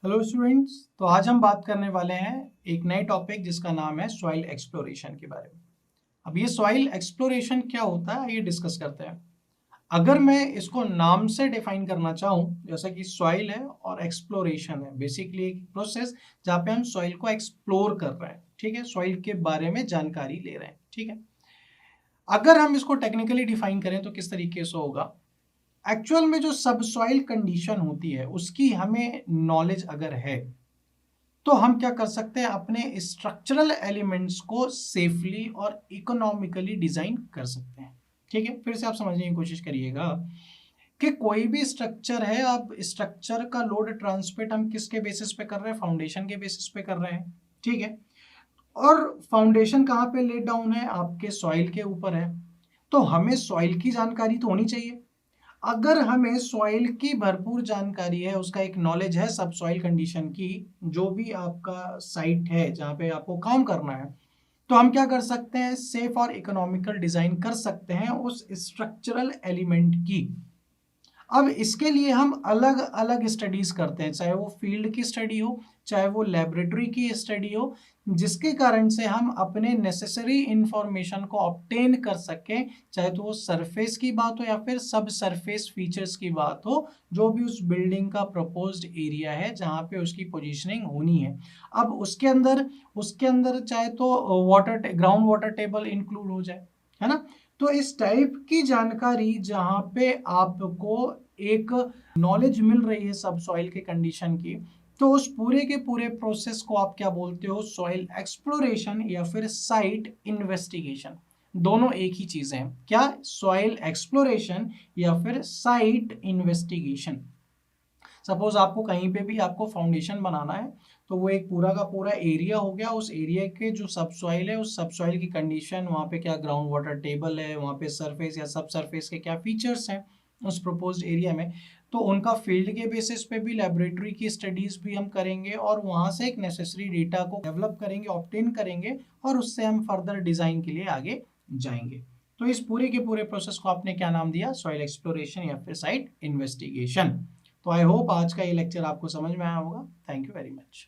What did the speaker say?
Hello students, तो आज हम बात करने वाले हैं एक नए टॉपिक जिसका नाम है सॉइल एक्सप्लोरेशन के बारे में। अब ये सॉइल एक्सप्लोरेशन क्या होता है ये डिस्कस करते हैं। अगर मैं इसको नाम से डिफाइन करना चाहूँ, जैसे कि सॉइल है और एक्सप्लोरेशन है, बेसिकली एक प्रोसेस जहाँ पे हम सॉइल को एक्सप्लोर कर रहे हैं, ठीक है, सॉइल के बारे में जानकारी ले रहे हैं, ठीक है। अगर हम इसको टेक्निकली डिफाइन करें तो किस तरीके से होगा, एक्चुअल में जो सब सॉइल कंडीशन होती है उसकी हमें नॉलेज अगर है तो हम क्या कर सकते हैं, अपने स्ट्रक्चरल एलिमेंट्स को सेफली और इकोनॉमिकली डिजाइन कर सकते हैं। ठीक है, फिर से आप समझने की कोशिश करिएगा कि कोई भी स्ट्रक्चर है, अब स्ट्रक्चर का लोड ट्रांसमिट हम किसके बेसिस पे कर रहे हैं, फाउंडेशन के बेसिस पे कर रहे हैं, ठीक है। और फाउंडेशन कहाँ पे लेट डाउन है, आपके सॉइल के ऊपर है, तो हमें सॉइल की जानकारी तो होनी चाहिए। अगर हमें सॉइल की भरपूर जानकारी है, उसका एक नॉलेज है सब सॉइल कंडीशन की, जो भी आपका साइट है जहाँ पे आपको काम करना है, तो हम क्या कर सकते हैं, सेफ और इकोनॉमिकल डिजाइन कर सकते हैं उस स्ट्रक्चरल एलिमेंट की। अब इसके लिए हम अलग अलग स्टडीज करते हैं, चाहे वो फील्ड की स्टडी हो, चाहे वो लेबोरेटरी की स्टडी हो, जिसके कारण से हम अपने नेसेसरी इंफॉर्मेशन को ऑब्टेन कर सकें, चाहे तो वो सरफेस की बात हो या फिर सब सरफेस फीचर्स की बात हो, जो भी उस बिल्डिंग का प्रपोज्ड एरिया है जहाँ पे उसकी पोजीशनिंग होनी है। अब उसके अंदर चाहे तो water ground water table include हो जाए, है ना। तो इस टाइप की जानकारी जहाँ पे आपको एक नॉलेज मिल रही है सब सॉइल के कंडीशन की, तो उस पूरे के पूरे प्रोसेस को आप क्या बोलते हो, सॉइल एक्सप्लोरेशन या फिर साइट इन्वेस्टिगेशन। दोनों एक ही चीजें हैं, क्या, सॉइल एक्सप्लोरेशन या फिर साइट इन्वेस्टिगेशन। सपोज आपको कहीं पे भी आपको फाउंडेशन बनाना है, तो वो एक पूरा का पूरा एरिया हो गया, उस एरिया के जो सब सॉइल है, उस सब सॉइल की कंडीशन, वहाँ पे क्या ग्राउंड वाटर टेबल है, वहाँ पे सरफेस या सब सरफेस के क्या फीचर्स हैं उस प्रोपोज्ड एरिया में, तो उनका फील्ड के बेसिस पे भी लेबोरेटरी की स्टडीज भी हम करेंगे और वहाँ से एक नेसेसरी डेटा को डेवलप करेंगे, ऑब्टेन करेंगे, और उससे हम फर्दर डिजाइन के लिए आगे जाएंगे। तो इस पूरे के पूरे प्रोसेस को आपने क्या नाम दिया, सॉइल एक्सप्लोरेशन या फिर साइट इन्वेस्टिगेशन। तो आई होप आज का ये लेक्चर आपको समझ में आया होगा। Thank you very much.